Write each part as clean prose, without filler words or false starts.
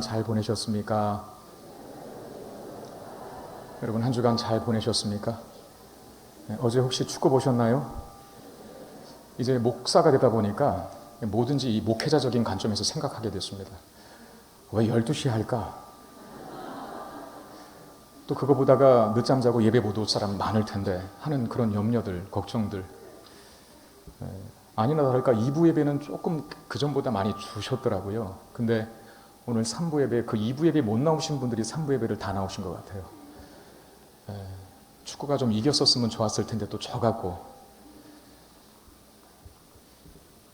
잘 보내셨습니까? 여러분 한 주간 잘 보내셨습니까? 어제 혹시 축구 보셨나요? 이제 목사가 되다 보니까 뭐든지 이 목회자적인 관점에서 생각하게 됐습니다. 왜 12시에 할까? 또 그거 보다가 늦잠 자고 예배 못 올 사람 많을 텐데 하는 그런 염려들, 걱정들. 아니나 다를까 2부 예배는 조금 그전보다 많이 주셨더라고요. 근데 오늘 3부 예배, 그 2부 예배 못 나오신 분들이 3부 예배를 다 나오신 것 같아요. 축구가 좀 이겼었으면 좋았을 텐데 또 져갖고.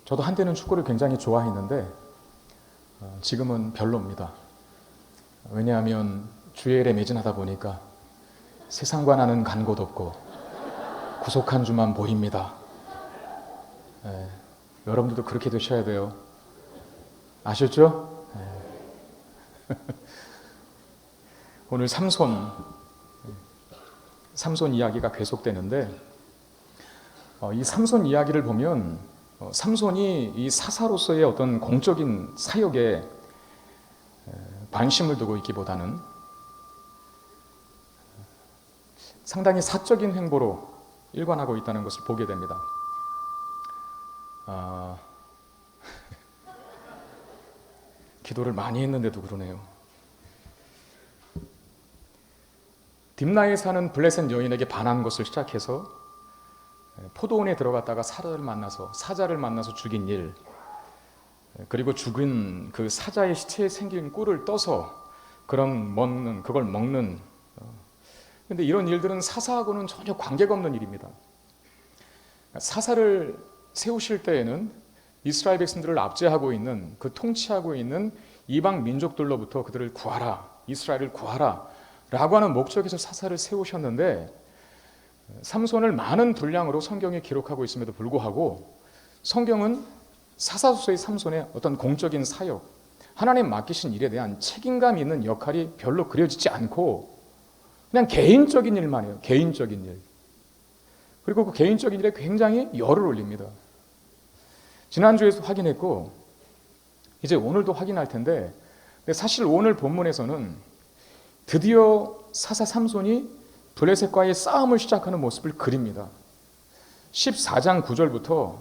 저도 한때는 축구를 굉장히 좋아했는데 지금은 별로입니다. 왜냐하면 주일에 매진하다 보니까 세상과 나는 간 곳 없고 구속한 주만 보입니다. 여러분들도 그렇게 되셔야 돼요. 아셨죠? 오늘 삼손 이야기가 계속되는데 이 삼손 이야기를 보면 삼손이 이 사사로서의 어떤 공적인 사역에 관심을 두고 있기보다는 상당히 사적인 행보로 일관하고 있다는 것을 보게 됩니다. 기도를 많이 했는데도 그러네요. 딥나에 사는 블레셋 여인에게 반한 것을 시작해서 포도원에 들어갔다가 사자를 만나서 죽인 일, 그리고 죽은 그 사자의 시체에 생긴 꿀을 떠서 그걸 먹는. 근데 이런 일들은 사사하고는 전혀 관계가 없는 일입니다. 사사를 세우실 때에는 이스라엘 백성들을 압제하고 있는, 그 통치하고 있는 이방 민족들로부터 그들을 구하라, 이스라엘을 구하라 라고 하는 목적에서 사사를 세우셨는데, 삼손을 많은 분량으로 성경에 기록하고 있음에도 불구하고 성경은 사사로서의 삼손의 어떤 공적인 사역, 하나님 맡기신 일에 대한 책임감 있는 역할이 별로 그려지지 않고 그냥 개인적인 일만 해요. 개인적인 일. 그리고 그 개인적인 일에 굉장히 열을 올립니다. 지난주에도 확인했고 이제 오늘도 확인할 텐데, 사실 오늘 본문에서는 드디어 사사 삼손이 블레셋과의 싸움을 시작하는 모습을 그립니다. 14장 9절부터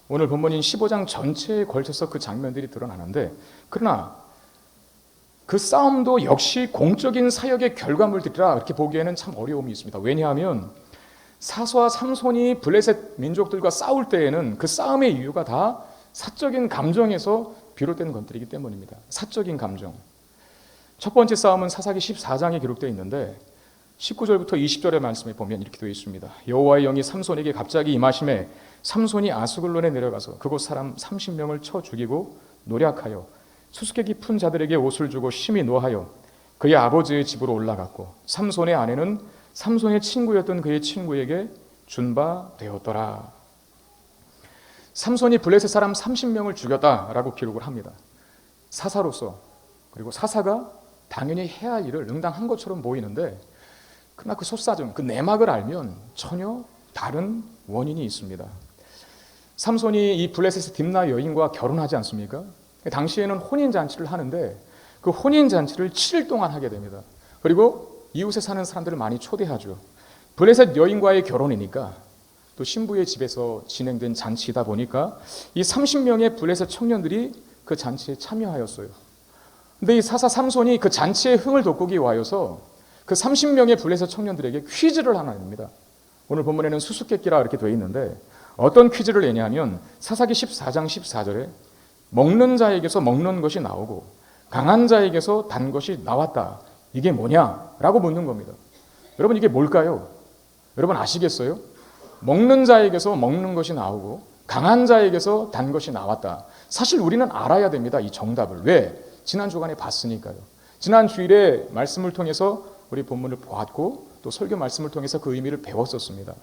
오늘 본문인 15장 전체에 걸쳐서 그 장면들이 드러나는데, 그러나 그 싸움도 역시 공적인 사역의 결과물들이라 이렇게 보기에는 참 어려움이 있습니다. 왜냐하면 사사와 삼손이 블레셋 민족들과 싸울 때에는 그 싸움의 이유가 다 사적인 감정에서 비롯된 것들이기 때문입니다. 사적인 감정. 첫 번째 싸움은 사사기 14장에 기록되어 있는데 19절부터 20절의 말씀에 보면 이렇게 되어 있습니다. 여호와의 영이 삼손에게 갑자기 임하심에 삼손이 아스글론에 내려가서 그곳 사람 30명을 쳐 죽이고 노략하여 수수께 깊은 자들에게 옷을 주고 심히 노하여 그의 아버지의 집으로 올라갔고, 삼손의 아내는 삼손의 친구였던 그의 친구에게 준 바 되었더라. 삼손이 블레셋 사람 30명을 죽였다라고 기록을 합니다. 사사로서. 그리고 사사가 당연히 해야 할 일을 응당한 것처럼 보이는데, 그러나 그 속사정, 그 내막을 알면 전혀 다른 원인이 있습니다. 삼손이 이 블레셋의 딥나 여인과 결혼하지 않습니까? 당시에는 혼인잔치를 하는데 그 혼인잔치를 7일 동안 하게 됩니다. 그리고 이웃에 사는 사람들을 많이 초대하죠. 블레셋 여인과의 결혼이니까, 또 신부의 집에서 진행된 잔치이다 보니까 이 30명의 블레셋 청년들이 그 잔치에 참여하였어요. 근데 이 사사 삼손이 그 잔치의 흥을 돋구기 위하여서 그 30명의 블레셋 청년들에게 퀴즈를 하나 냅니다. 오늘 본문에는 수수께끼라 이렇게 되어 있는데, 어떤 퀴즈를 내냐면 사사기 14장 14절에 먹는 자에게서 먹는 것이 나오고 강한 자에게서 단 것이 나왔다. 이게 뭐냐라고 묻는 겁니다. 여러분, 이게 뭘까요? 여러분 아시겠어요? 먹는 자에게서 먹는 것이 나오고 강한 자에게서 단 것이 나왔다. 사실 우리는 알아야 됩니다. 이 정답을. 왜? 지난 주간에 봤으니까요. 지난 주일에 말씀을 통해서 우리 본문을 보았고 또 설교 말씀을 통해서 그 의미를 배웠었습니다.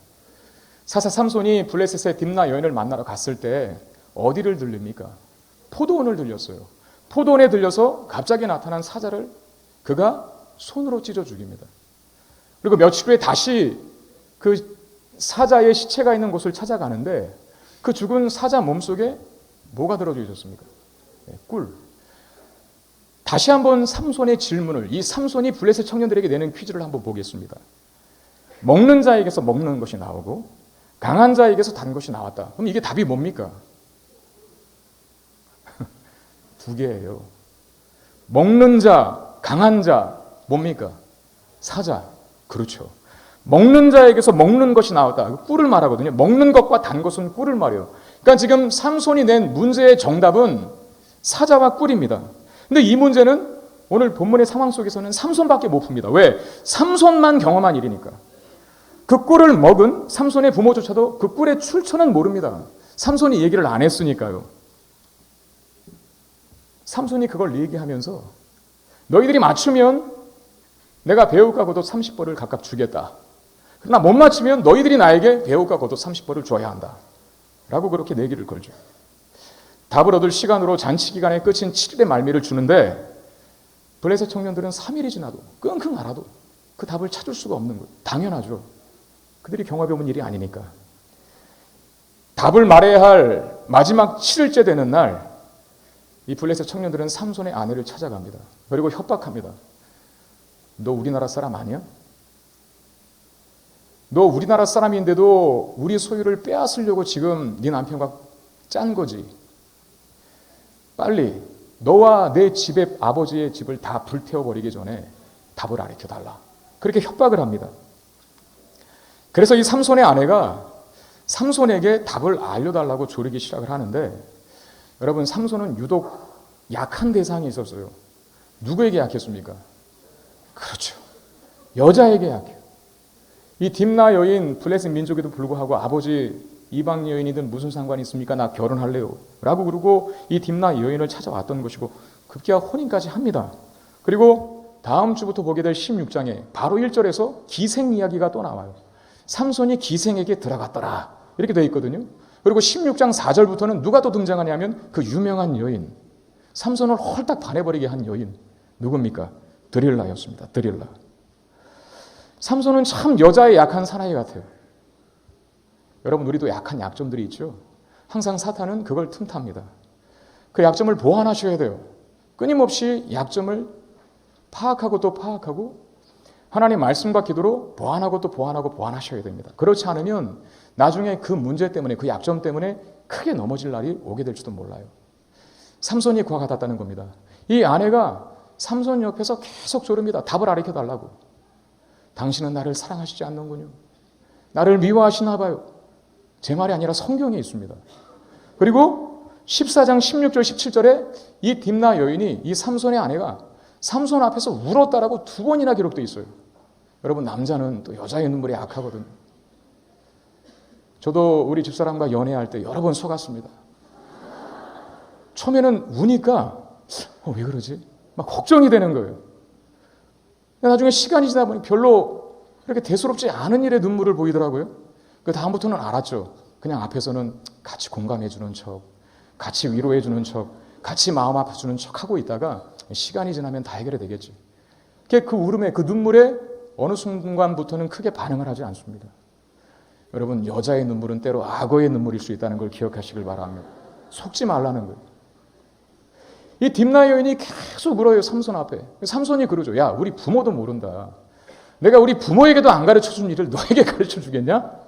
사사 삼손이 블레셋의 딥나 여인을 만나러 갔을 때 어디를 들립니까? 포도원을 들렸어요. 포도원에 들려서 갑자기 나타난 사자를 그가 손으로 찢어 죽입니다. 그리고 며칠 후에 다시 그 사자의 시체가 있는 곳을 찾아가는데 그 죽은 사자 몸속에 뭐가 들어져 있었습니까? 꿀. 다시 한번 삼손의 질문을, 이 삼손이 블레셋 청년들에게 내는 퀴즈를 한번 보겠습니다. 먹는 자에게서 먹는 것이 나오고 강한 자에게서 단 것이 나왔다. 그럼 이게 답이 뭡니까? 두 개예요. 먹는 자, 강한 자, 뭡니까? 사자. 그렇죠. 먹는 자에게서 먹는 것이 나왔다. 꿀을 말하거든요. 먹는 것과 단 것은 꿀을 말해요. 그러니까 지금 삼손이 낸 문제의 정답은 사자와 꿀입니다. 근데 이 문제는 오늘 본문의 상황 속에서는 삼손밖에 못 풉니다. 왜? 삼손만 경험한 일이니까. 그 꿀을 먹은 삼손의 부모조차도 그 꿀의 출처는 모릅니다. 삼손이 얘기를 안 했으니까요. 삼손이 그걸 얘기하면서 너희들이 맞추면 내가 배옷과 겉옷 30벌을 각각 주겠다. 그러나 못 맞추면 너희들이 나에게 배옷과 겉옷 30벌을 줘야 한다. 라고 그렇게 내기를 걸죠. 답을 얻을 시간으로 잔치 기간의 끝인 7일의 말미를 주는데 블레셋 청년들은 3일이 지나도 끙끙 앓아도 그 답을 찾을 수가 없는 거예요. 당연하죠. 그들이 경험해본 일이 아니니까. 답을 말해야 할 마지막 7일째 되는 날, 이 블레셋 청년들은 삼손의 아내를 찾아갑니다. 그리고 협박합니다. 너 우리나라 사람 아니야? 너 우리나라 사람인데도 우리 소유를 빼앗으려고 지금 네 남편과 짠 거지. 빨리 너와 내 집의 아버지의 집을 다 불태워버리기 전에 답을 알려달라. 그렇게 협박을 합니다. 그래서 이 삼손의 아내가 삼손에게 답을 알려달라고 조르기 시작을 하는데, 여러분, 삼손은 유독 약한 대상이 있었어요. 누구에게 약했습니까? 그렇죠. 여자에게 약해요. 이 딥나 여인, 블레셋 민족에도 불구하고 아버지 이방 여인이든 무슨 상관이 있습니까? 나 결혼할래요. 라고 그러고 이 딥나 여인을 찾아왔던 것이고 급기야 혼인까지 합니다. 그리고 다음 주부터 보게 될 16장에 바로 1절에서 기생 이야기가 또 나와요. 삼손이 기생에게 들어갔더라. 이렇게 되어 있거든요. 그리고 16장 4절부터는 누가 또 등장하냐면 그 유명한 여인, 삼손을 홀딱 반해버리게 한 여인, 누굽니까? 드릴라였습니다. 드릴라. 삼손은 참 여자의 약한 사나이 같아요. 여러분, 우리도 약한 약점들이 있죠. 항상 사탄은 그걸 틈탑니다. 그 약점을 보완하셔야 돼요. 끊임없이 약점을 파악하고 또 파악하고 하나님 말씀과 기도로 보완하고 또 보완하고 보완하셔야 됩니다. 그렇지 않으면 나중에 그 문제 때문에, 그 약점 때문에 크게 넘어질 날이 오게 될지도 몰라요. 삼손이 그와 같았다는 겁니다. 이 아내가 삼손 옆에서 계속 조릅니다. 답을 알려달라고. 당신은 나를 사랑하시지 않는군요. 나를 미워하시나 봐요. 제 말이 아니라 성경에 있습니다. 그리고 14장 16절 17절에 이 딥나 여인이, 이 삼손의 아내가 삼손 앞에서 울었다라고 2번이나 기록되어 있어요. 여러분, 남자는 또 여자의 눈물이 약하거든요. 저도 우리 집사람과 연애할 때 여러 번 속았습니다. 처음에는 우니까 왜 그러지? 막 걱정이 되는 거예요. 나중에 시간이 지나 보니 별로 그렇게 대수롭지 않은 일에 눈물을 보이더라고요. 그 다음부터는 알았죠. 그냥 앞에서는 같이 공감해 주는 척, 같이 위로해 주는 척, 같이 마음 아파주는 척 하고 있다가 시간이 지나면 다 해결이 되겠지. 그 울음에, 그 눈물에 어느 순간부터는 크게 반응을 하지 않습니다. 여러분, 여자의 눈물은 때로 악어의 눈물일 수 있다는 걸 기억하시길 바랍니다. 속지 말라는 거예요. 이 딥나 여인이 계속 울어요, 삼손 앞에. 삼손이 그러죠. 야, 우리 부모도 모른다. 내가 우리 부모에게도 안 가르쳐준 일을 너에게 가르쳐주겠냐?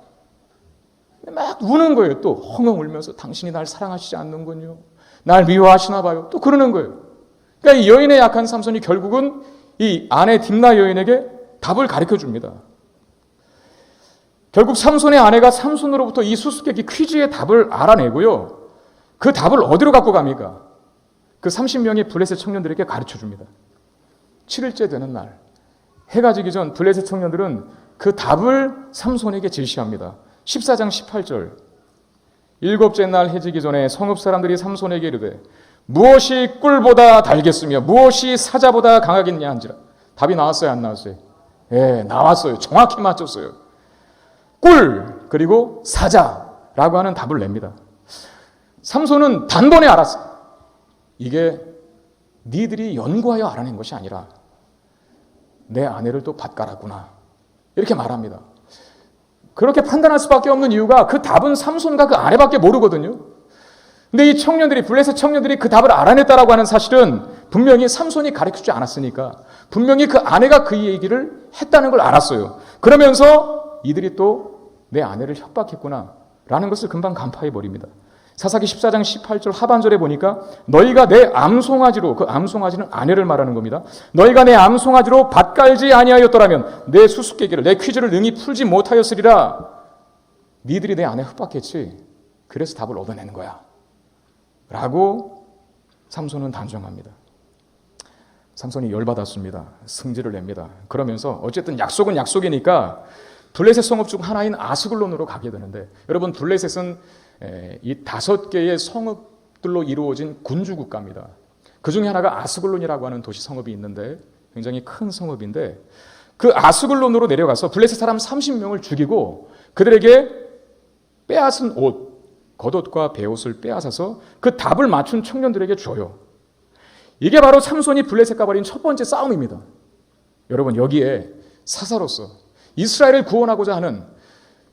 막 우는 거예요. 또 헝헝 울면서 당신이 날 사랑하시지 않는군요. 날 미워하시나 봐요. 또 그러는 거예요. 그러니까 이 여인의 약한 삼손이 결국은 이 아내 딥나 여인에게 답을 가르쳐줍니다. 결국 삼손의 아내가 삼손으로부터 이 수수께끼 퀴즈의 답을 알아내고요. 그 답을 어디로 갖고 갑니까? 그 30명의 블레셋 청년들에게 가르쳐줍니다. 7일째 되는 날, 해가 지기 전 블레셋 청년들은 그 답을 삼손에게 제시합니다. 14장 18절, 7째 날 해지기 전에 성읍 사람들이 삼손에게 이르되 무엇이 꿀보다 달겠으며 무엇이 사자보다 강하겠냐 한지라. 답이 나왔어요, 안 나왔어요? 예, 나왔어요. 정확히 맞췄어요. 꿀 그리고 사자라고 하는 답을 냅니다. 삼손은 단번에 알았어요. 이게 니들이 연구하여 알아낸 것이 아니라 내 아내를 또 밭갈았구나, 이렇게 말합니다. 그렇게 판단할 수밖에 없는 이유가 그 답은 삼손과 그 아내밖에 모르거든요. 근데 이 청년들이, 블레셋 청년들이 그 답을 알아냈다라고 하는 사실은 분명히 삼손이 가르쳐주지 않았으니까 분명히 그 아내가 그 얘기를 했다는 걸 알았어요. 그러면서 이들이 또 내 아내를 협박했구나 라는 것을 금방 간파해버립니다. 사사기 14장 18절 하반절에 보니까 너희가 내 암송아지로, 그 암송아지는 아내를 말하는 겁니다. 너희가 내 암송아지로 밭 깔지 아니하였더라면 내 수수께끼를, 내 퀴즈를 능히 풀지 못하였으리라. 니들이 내 아내 협박했지. 그래서 답을 얻어내는 거야 라고 삼손은 단정합니다. 삼손이 열받았습니다. 승질을 냅니다. 그러면서 어쨌든 약속은 약속이니까 블레셋 성읍 중 하나인 아스글론으로 가게 되는데, 여러분 블레셋은 이 5개의 성읍들로 이루어진 군주 국가입니다. 그 중에 하나가 아스글론이라고 하는 도시 성읍이 있는데 굉장히 큰 성읍인데, 그 아스글론으로 내려가서 블레셋 사람 30명을 죽이고 그들에게 빼앗은 옷, 겉옷과 베옷을 빼앗아서 그 답을 맞춘 청년들에게 줘요. 이게 바로 삼손이 블레셋과 벌인 첫 번째 싸움입니다. 여러분 여기에 사사로서 이스라엘을 구원하고자 하는,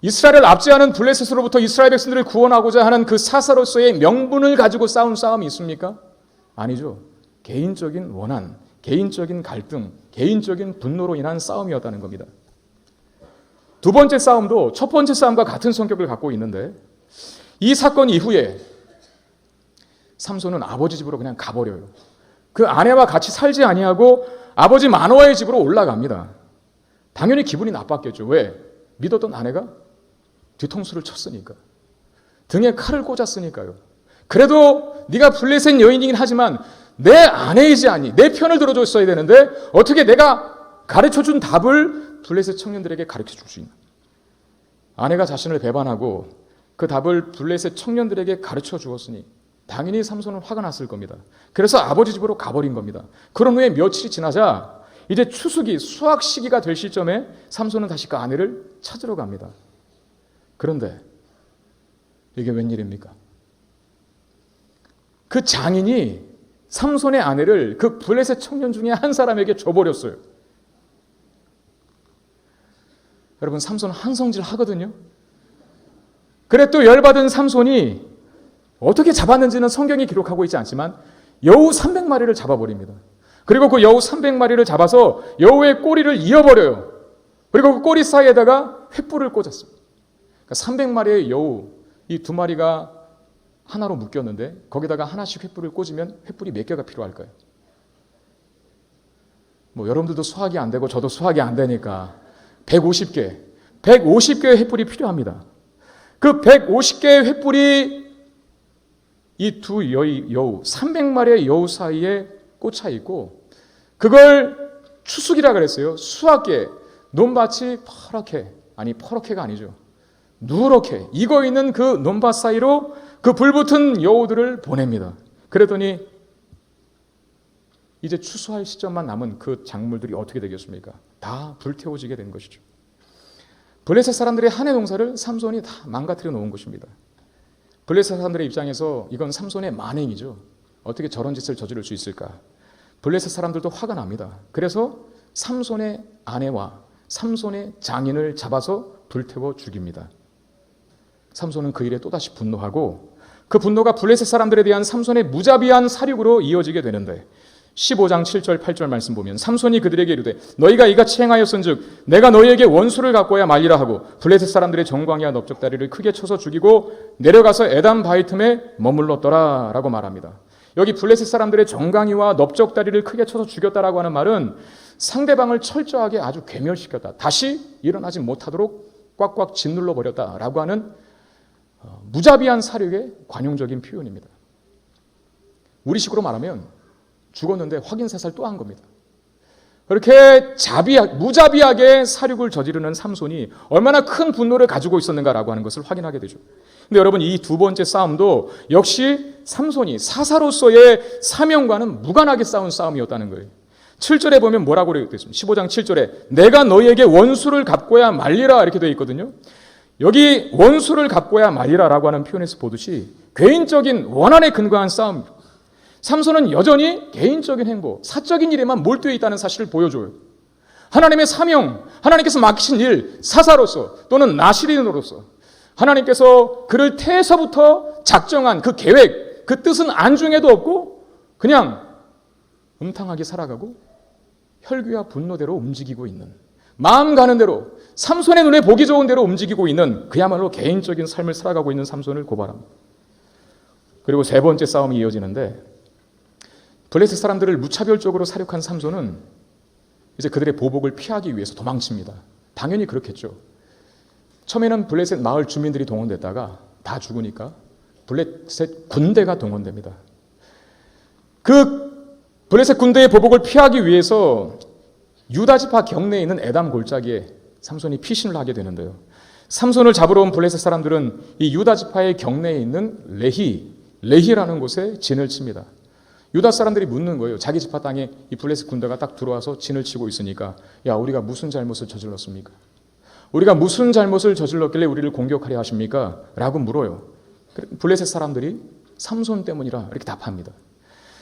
이스라엘을 압제하는 블레셋으로부터 이스라엘 백성들을 구원하고자 하는 그 사사로서의 명분을 가지고 싸운 싸움이 있습니까? 아니죠. 개인적인 원한, 개인적인 갈등, 개인적인 분노로 인한 싸움이었다는 겁니다. 두 번째 싸움도 첫 번째 싸움과 같은 성격을 갖고 있는데, 이 사건 이후에 삼손은 아버지 집으로 그냥 가버려요. 그 아내와 같이 살지 아니하고 아버지 마노아의 집으로 올라갑니다. 당연히 기분이 나빴겠죠. 왜? 믿었던 아내가 뒤통수를 쳤으니까. 등에 칼을 꽂았으니까요. 그래도 네가 블레셋 여인이긴 하지만 내 아내이지 않니? 내 편을 들어줬어야 되는데 어떻게 내가 가르쳐준 답을 블레셋 청년들에게 가르쳐줄 수 있나? 아내가 자신을 배반하고 그 답을 블레셋 청년들에게 가르쳐 주었으니 당연히 삼손은 화가 났을 겁니다. 그래서 아버지 집으로 가버린 겁니다. 그런 후에 며칠이 지나자 이제 추수기, 수확 시기가 될 시점에 삼손은 다시 그 아내를 찾으러 갑니다. 그런데 이게 웬일입니까? 그 장인이 삼손의 아내를 그 블레셋 청년 중에 한 사람에게 줘버렸어요. 여러분 삼손은 한성질 하거든요. 그래 또 열받은 삼손이 어떻게 잡았는지는 성경이 기록하고 있지 않지만 여우 300마리를 잡아버립니다. 그리고 그 여우 300마리를 잡아서 여우의 꼬리를 이어버려요. 그리고 그 꼬리 사이에다가 횃불을 꽂았습니다. 그러니까 300마리의 여우, 이 2마리가 하나로 묶였는데 거기다가 하나씩 횃불을 꽂으면 횃불이 몇 개가 필요할까요? 뭐 여러분들도 수학이 안 되고 저도 수학이 안 되니까 150개의 횃불이 필요합니다. 그 150개의 횃불이 이 두 여우 300마리의 여우 사이에 꽂혀 있고, 그걸 추수기라 그랬어요. 수확기에 논밭이 퍼렇게가 아니죠. 누렇게 익어 있는 그 논밭 사이로 그 불붙은 여우들을 보냅니다. 그랬더니 이제 추수할 시점만 남은 그 작물들이 어떻게 되겠습니까? 다 불태워지게 된 것이죠. 블레셋 사람들의 한 해 농사를 삼손이 다 망가뜨려 놓은 것입니다. 블레셋 사람들의 입장에서 이건 삼손의 만행이죠. 어떻게 저런 짓을 저지를 수 있을까? 블레셋 사람들도 화가 납니다. 그래서 삼손의 아내와 삼손의 장인을 잡아서 불태워 죽입니다. 삼손은 그 일에 또다시 분노하고 그 분노가 블레셋 사람들에 대한 삼손의 무자비한 사륙으로 이어지게 되는데, 15장 7절 8절 말씀 보면 삼손이 그들에게 이르되 너희가 이같이 행하였은즉 내가 너희에게 원수를 갖고야 말리라 하고 블레셋 사람들의 정광이와 넓적다리를 크게 쳐서 죽이고 내려가서 에담 바위 틈에 머물렀더라 라고 말합니다. 여기 블레셋 사람들의 정강이와 넓적다리를 크게 쳐서 죽였다라고 하는 말은 상대방을 철저하게 아주 괴멸시켰다, 다시 일어나지 못하도록 꽉꽉 짓눌러 버렸다라고 하는 무자비한 사륙의 관용적인 표현입니다. 우리식으로 말하면 죽었는데 확인 사살 또 한 겁니다. 그렇게 무자비하게 사륙을 저지르는 삼손이 얼마나 큰 분노를 가지고 있었는가라고 하는 것을 확인하게 되죠. 근데 여러분 이 두 번째 싸움도 역시 삼손이 사사로서의 사명과는 무관하게 싸운 싸움이었다는 거예요. 7절에 보면 뭐라고 되어 있습니까? 15장 7절에 내가 너희에게 원수를 갚고야 말리라 이렇게 되어 있거든요. 여기 원수를 갚고야 말리라라고 하는 표현에서 보듯이 개인적인 원한에 근거한 싸움입니다. 삼손은 여전히 개인적인 행보, 사적인 일에만 몰두해 있다는 사실을 보여줘요. 하나님의 사명, 하나님께서 맡기신 일, 사사로서 또는 나시린으로서 하나님께서 그를 태에서부터 작정한 그 계획, 그 뜻은 안중에도 없고 그냥 음탕하게 살아가고 혈기와 분노대로 움직이고 있는, 마음 가는 대로 삼손의 눈에 보기 좋은 대로 움직이고 있는 그야말로 개인적인 삶을 살아가고 있는 삼손을 고발합니다. 그리고 세 번째 싸움이 이어지는데 블레셋 사람들을 무차별적으로 사륙한 삼손은 이제 그들의 보복을 피하기 위해서 도망칩니다. 당연히 그렇겠죠. 처음에는 블레셋 마을 주민들이 동원됐다가 다 죽으니까 블레셋 군대가 동원됩니다. 그 블레셋 군대의 보복을 피하기 위해서 유다 지파 경내에 있는 에담 골짜기에 삼손이 피신을 하게 되는데요. 삼손을 잡으러 온 블레셋 사람들은 이 유다 지파의 경내에 있는 레히라는 곳에 진을 칩니다. 유다 사람들이 묻는 거예요. 자기 지파 땅에 이 블레셋 군대가 딱 들어와서 진을 치고 있으니까, 야, 우리가 무슨 잘못을 저질렀습니까? 우리가 무슨 잘못을 저질렀길래 우리를 공격하려 하십니까? 라고 물어요. 블레셋 사람들이 삼손 때문이라 이렇게 답합니다.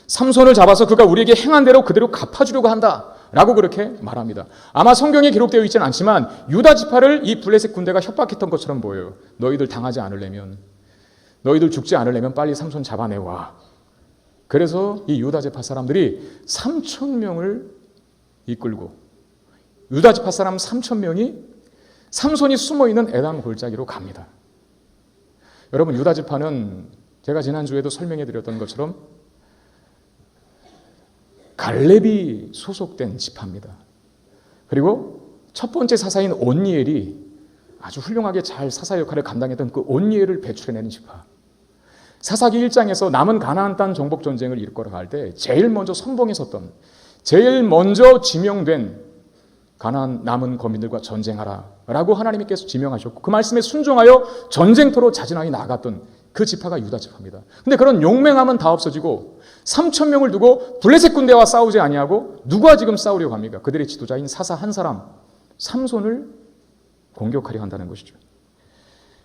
삼손을 잡아서 그가 우리에게 행한 대로 그대로 갚아주려고 한다 라고 그렇게 말합니다. 아마 성경에 기록되어 있지는 않지만 유다 지파를 이 블레셋 군대가 협박했던 것처럼 보여요. 너희들 당하지 않으려면, 너희들 죽지 않으려면 빨리 삼손 잡아내와. 그래서 이 유다 지파 사람들이 3,000명을 이끌고, 유다 지파 사람 3,000명이 삼손이 숨어있는 에담 골짜기로 갑니다. 여러분, 유다 지파는 제가 지난주에도 설명해 드렸던 것처럼 갈렙이 소속된 지파입니다. 그리고 첫 번째 사사인 온니엘이 아주 훌륭하게 잘 사사 역할을 감당했던 그 온니엘을 배출해내는 지파. 사사기 1장에서 남은 가나안 땅 정복 전쟁을 이끌어 갈 때 제일 먼저 선봉에 섰던, 제일 먼저 지명된 가나안 남은 거민들과 전쟁하라 라고 하나님께서 지명하셨고 그 말씀에 순종하여 전쟁터로 자진하게 나아갔던 그 지파가 유다 지파입니다. 근데 그런 용맹함은 다 없어지고 3,000명을 두고 블레셋 군대와 싸우지 아니하고 누가 지금 싸우려고 합니까? 그들의 지도자인 사사 한 사람 삼손을 공격하려 한다는 것이죠.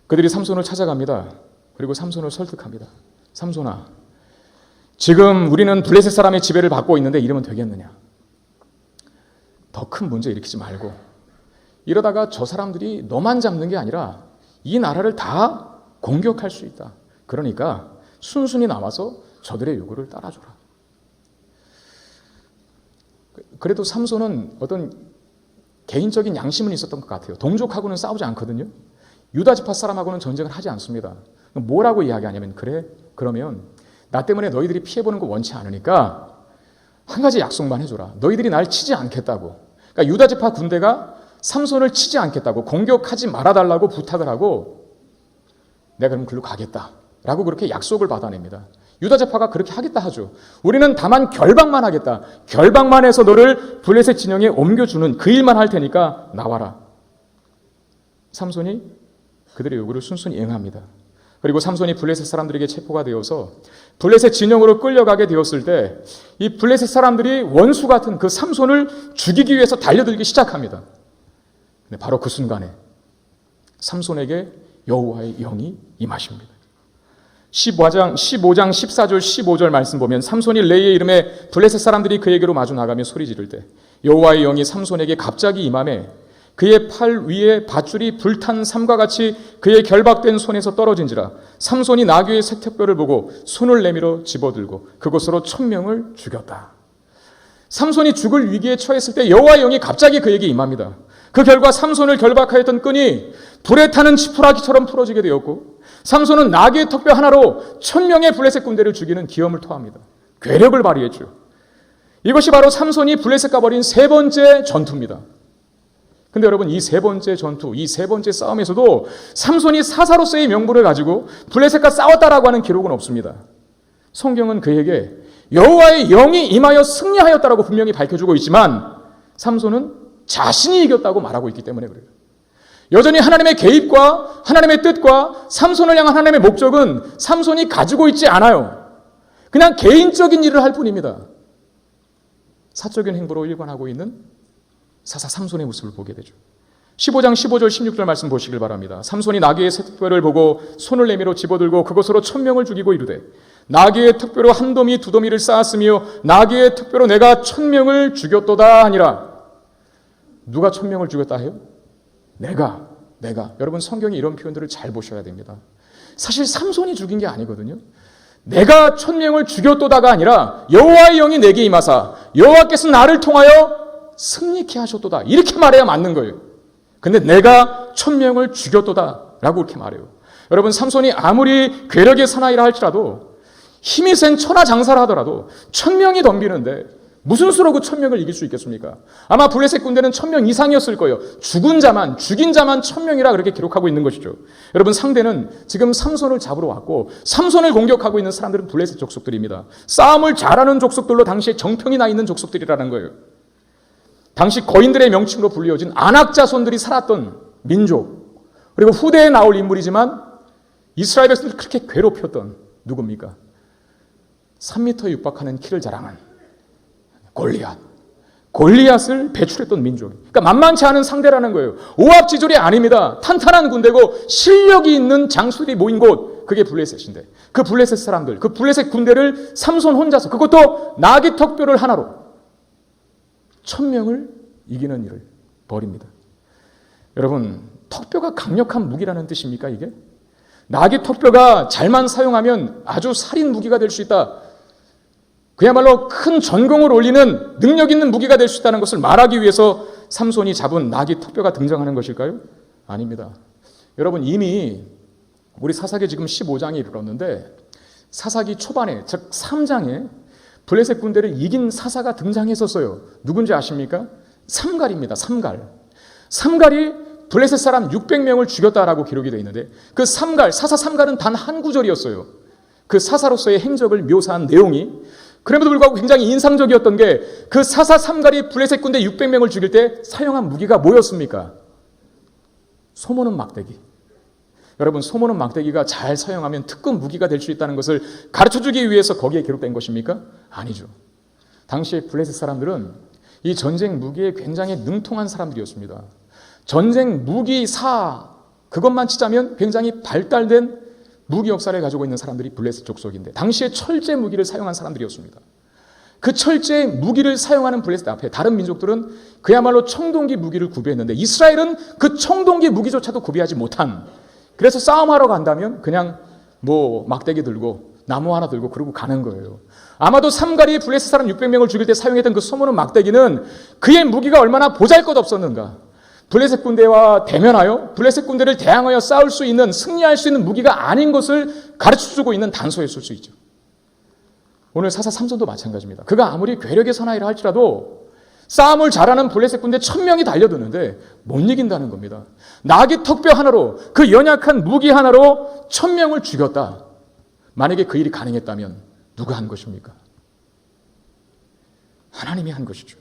그들이 삼손을 찾아갑니다. 그리고 삼손을 설득합니다. 삼손아, 지금 우리는 블레셋 사람의 지배를 받고 있는데 이러면 되겠느냐? 더 큰 문제 일으키지 말고, 이러다가 저 사람들이 너만 잡는 게 아니라 이 나라를 다 공격할 수 있다. 그러니까 순순히 나와서 저들의 요구를 따라줘라. 그래도 삼손은 어떤 개인적인 양심은 있었던 것 같아요. 동족하고는 싸우지 않거든요. 유다 지파 사람하고는 전쟁을 하지 않습니다. 뭐라고 이야기하냐면, 그래, 그러면 나 때문에 너희들이 피해보는 거 원치 않으니까 한 가지 약속만 해줘라. 너희들이 날 치지 않겠다고. 그러니까 유다 지파 군대가 삼손을 치지 않겠다고, 공격하지 말아달라고 부탁을 하고 내가 그럼 글로 가겠다라고 그렇게 약속을 받아냅니다. 유다 지파가 그렇게 하겠다 하죠. 우리는 다만 결박만 하겠다. 결박만 해서 너를 블레셋 진영에 옮겨주는 그 일만 할 테니까 나와라. 삼손이 그들의 요구를 순순히 응합니다. 그리고 삼손이 블레셋 사람들에게 체포가 되어서 블레셋 진영으로 끌려가게 되었을 때 이 블레셋 사람들이 원수 같은 그 삼손을 죽이기 위해서 달려들기 시작합니다. 근데 바로 그 순간에 삼손에게 여호와의 영이 임하십니다. 15장 14절 15절 말씀 보면 삼손이 레이의 이름에 블레셋 사람들이 그에게로 마주 나가며 소리 지를 때 여호와의 영이 삼손에게 갑자기 임하매 그의 팔 위에 밧줄이 불탄 삼과 같이 그의 결박된 손에서 떨어진지라. 삼손이 나귀의 색택뼈를 보고 손을 내밀어 집어들고 그곳으로 1,000명을 죽였다. 삼손이 죽을 위기에 처했을 때 여호와의 영이 갑자기 그에게 임합니다. 그 결과 삼손을 결박하였던 끈이 불에 타는 지푸라기처럼 풀어지게 되었고 삼손은 나귀의 턱뼈 하나로 1,000명의 블레셋 군대를 죽이는 기염을 토합니다. 괴력을 발휘했죠. 이것이 바로 삼손이 블레셋과 벌인 세 번째 전투입니다. 근데 여러분, 이 세 번째 전투, 이 세 번째 싸움에서도 삼손이 사사로서의 명분을 가지고 블레셋과 싸웠다라고 하는 기록은 없습니다. 성경은 그에게 여호와의 영이 임하여 승리하였다라고 분명히 밝혀주고 있지만 삼손은 자신이 이겼다고 말하고 있기 때문에 그래요. 여전히 하나님의 개입과 하나님의 뜻과 삼손을 향한 하나님의 목적은 삼손이 가지고 있지 않아요. 그냥 개인적인 일을 할 뿐입니다. 사적인 행보로 일관하고 있는 사사 삼손의 모습을 보게 되죠. 15장 15절 16절 말씀 보시길 바랍니다. 삼손이 나귀의 색뼈를 보고 손을 내밀어 집어들고 그것으로 1,000명을 죽이고 이르되 나귀의 턱뼈로 한 도미 두 도미를 쌓았으며 나귀의 턱뼈로 내가 1,000명을 죽였도다 하니라. 누가 1,000명을 죽였다 해요? 내가. 여러분, 성경이 이런 표현들을 잘 보셔야 됩니다. 사실 삼손이 죽인 게 아니거든요. 내가 1000명을 죽였도다가 아니라 여호와의 영이 내게 임하사 여호와께서 나를 통하여 승리케 하셨도다. 이렇게 말해야 맞는 거예요. 근데 내가 1000명을 죽였도다 라고 이렇게 말해요. 여러분, 삼손이 아무리 괴력의 사나이라 할지라도 힘이 센 천하장사라 하더라도 1000명이 덤비는데 무슨 수로 그 1000명을 이길 수 있겠습니까? 아마 블레셋 군대는 1000명 이상이었을 거예요. 죽인 자만 1000명이라 그렇게 기록하고 있는 것이죠. 여러분, 상대는 지금 삼손을 잡으러 왔고 삼손을 공격하고 있는 사람들은 블레셋 족속들입니다. 싸움을 잘하는 족속들로 당시에 정평이 나 있는 족속들이라는 거예요. 당시 거인들의 명칭으로 불리어진 아낙 자손들이 살았던 민족, 그리고 후대에 나올 인물이지만 이스라엘 백성들을 그렇게 괴롭혔던 누굽니까? 3m에 육박하는 키를 자랑한 골리앗을 배출했던 민족. 그러니까 만만치 않은 상대라는 거예요. 오합지졸이 아닙니다. 탄탄한 군대고 실력이 있는 장수들이 모인 곳, 그게 블레셋인데 그 블레셋 사람들, 그 블레셋 군대를 삼손 혼자서, 그것도 나귀 턱뼈를 하나로 1000명을 이기는 일을 벌입니다. 여러분, 턱뼈가 강력한 무기라는 뜻입니까 이게? 나귀 턱뼈가 잘만 사용하면 아주 살인 무기가 될 수 있다. 그야말로 큰 전공을 올리는 능력 있는 무기가 될 수 있다는 것을 말하기 위해서 삼손이 잡은 나귀 턱뼈가 등장하는 것일까요? 아닙니다. 여러분, 이미 우리 사사기 지금 15장에 이르렀는데 사사기 초반에, 즉 3장에 블레셋 군대를 이긴 사사가 등장했었어요. 누군지 아십니까? 삼갈입니다. 삼갈이 블레셋 사람 600명을 죽였다라고 기록이 되어 있는데 그 사사 삼갈은 단 한 구절이었어요. 그 사사로서의 행적을 묘사한 내용이. 그럼에도 불구하고 굉장히 인상적이었던 게 그 사사 삼갈이 블레셋 군대 600명을 죽일 때 사용한 무기가 뭐였습니까? 소모는 막대기. 여러분, 소모는 막대기가 잘 사용하면 특급 무기가 될 수 있다는 것을 가르쳐주기 위해서 거기에 기록된 것입니까? 아니죠. 당시에 블레셋 사람들은 이 전쟁 무기에 굉장히 능통한 사람들이었습니다. 전쟁 무기사 그것만 치자면 굉장히 발달된 무기 역사를 가지고 있는 사람들이 블레셋 족속인데 당시에 철제 무기를 사용한 사람들이었습니다. 그 철제 무기를 사용하는 블레셋 앞에 다른 민족들은 그야말로 청동기 무기를 구비했는데 이스라엘은 그 청동기 무기조차도 구비하지 못한, 그래서 싸움하러 간다면 그냥 막대기 들고 나무 하나 들고 그러고 가는 거예요. 아마도 삼갈이 블레셋 사람 600명을 죽일 때 사용했던 그 소모는 막대기는 그의 무기가 얼마나 보잘것없었는가. 블레셋 군대와 대면하여 블레셋 군대를 대항하여 싸울 수 있는, 승리할 수 있는 무기가 아닌 것을 가르쳐주고 있는 단서였을 수 있죠. 오늘 사사 삼손도 마찬가지입니다. 그가 아무리 괴력의 사나이라 할지라도 싸움을 잘하는 블레셋 군대 1000명이 달려드는데 못 이긴다는 겁니다. 나귀 턱뼈 하나로, 그 연약한 무기 하나로 1000명을 죽였다. 만약에 그 일이 가능했다면 누가 한 것입니까? 하나님이 한 것이죠.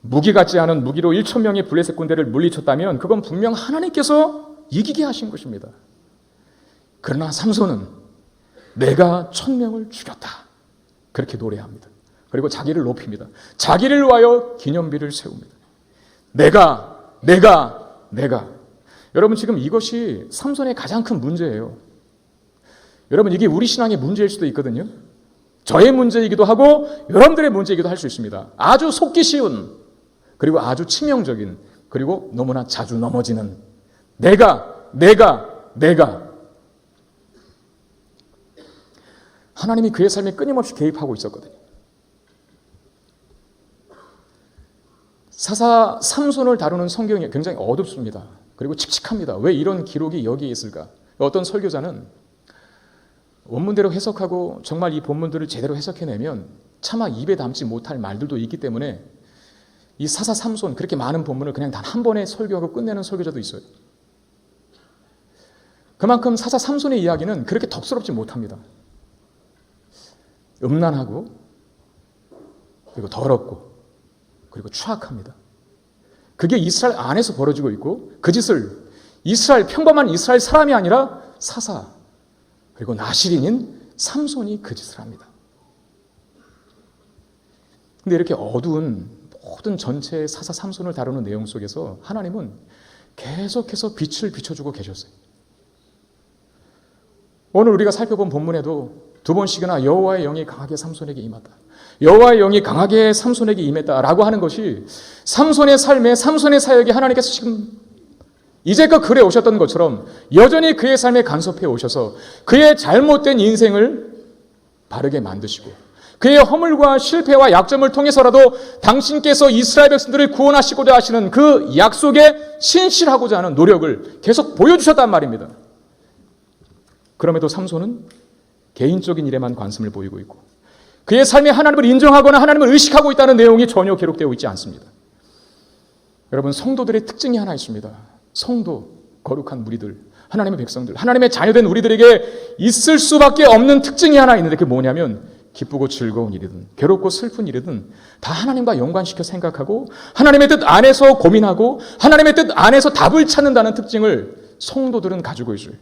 무기 같지 않은 무기로 1000명의 블레셋 군대를 물리쳤다면 그건 분명 하나님께서 이기게 하신 것입니다. 그러나 삼손은 내가 1000명을 죽였다. 그렇게 노래합니다. 그리고 자기를 높입니다. 자기를 위하여 기념비를 세웁니다. 내가. 여러분, 지금 이것이 삼손의 가장 큰 문제예요. 여러분, 이게 우리 신앙의 문제일 수도 있거든요. 저의 문제이기도 하고 여러분들의 문제이기도 할 수 있습니다. 아주 속기 쉬운, 그리고 아주 치명적인, 그리고 너무나 자주 넘어지는 내가. 하나님이 그의 삶에 끊임없이 개입하고 있었거든요. 사사 삼손을 다루는 성경이 굉장히 어둡습니다. 그리고 칙칙합니다. 왜 이런 기록이 여기에 있을까? 어떤 설교자는 원문대로 해석하고 정말 이 본문들을 제대로 해석해내면 차마 입에 담지 못할 말들도 있기 때문에 이 사사 삼손, 그렇게 많은 본문을 그냥 단 한 번에 설교하고 끝내는 설교자도 있어요. 그만큼 사사 삼손의 이야기는 그렇게 덥스럽지 못합니다. 음란하고, 그리고 더럽고, 그리고 추악합니다. 그게 이스라엘 안에서 벌어지고 있고 그 짓을 평범한 이스라엘 사람이 아니라 사사, 그리고 나실인인 삼손이 그 짓을 합니다. 근데 이렇게 어두운 모든 전체의 사사 삼손을 다루는 내용 속에서 하나님은 계속해서 빛을 비춰주고 계셨어요. 오늘 우리가 살펴본 본문에도 2번씩이나 여호와의 영이 강하게 삼손에게 임했다. 여호와의 영이 강하게 삼손에게 임했다라고 하는 것이 삼손의 삶에, 삼손의 사역에 하나님께서 지금 이제껏 그래 오셨던 것처럼 여전히 그의 삶에 간섭해 오셔서 그의 잘못된 인생을 바르게 만드시고 그의 허물과 실패와 약점을 통해서라도 당신께서 이스라엘 백성들을 구원하시고자 하시는 그 약속에 신실하고자 하는 노력을 계속 보여주셨단 말입니다. 그럼에도 삼손은 개인적인 일에만 관심을 보이고 있고 그의 삶에 하나님을 인정하거나 하나님을 의식하고 있다는 내용이 전혀 기록되어 있지 않습니다. 여러분, 성도들의 특징이 하나 있습니다. 성도, 거룩한 무리들, 하나님의 백성들, 하나님의 자녀된 우리들에게 있을 수밖에 없는 특징이 하나 있는데 그게 뭐냐면 기쁘고 즐거운 일이든 괴롭고 슬픈 일이든 다 하나님과 연관시켜 생각하고 하나님의 뜻 안에서 고민하고 하나님의 뜻 안에서 답을 찾는다는 특징을 성도들은 가지고 있어요.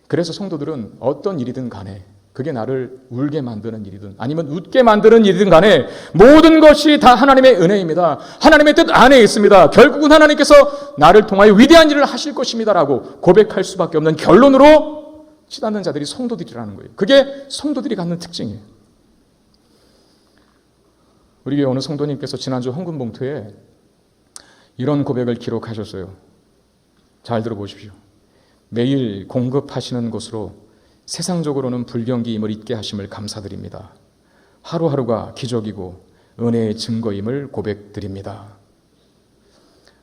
그래서 성도들은 어떤 일이든 간에 그게 나를 울게 만드는 일이든 아니면 웃게 만드는 일이든 간에 모든 것이 다 하나님의 은혜입니다. 하나님의 뜻 안에 있습니다. 결국은 하나님께서 나를 통하여 위대한 일을 하실 것입니다라고 고백할 수밖에 없는 결론으로 치닫는 자들이 성도들이라는 거예요. 그게 성도들이 갖는 특징이에요. 우리 교회 어느 성도님께서 지난주 헌금 봉투에 이런 고백을 기록하셨어요. 잘 들어보십시오. 매일 공급하시는 것으로 세상적으로는 불경기임을 잊게 하심을 감사드립니다. 하루하루가 기적이고 은혜의 증거임을 고백드립니다.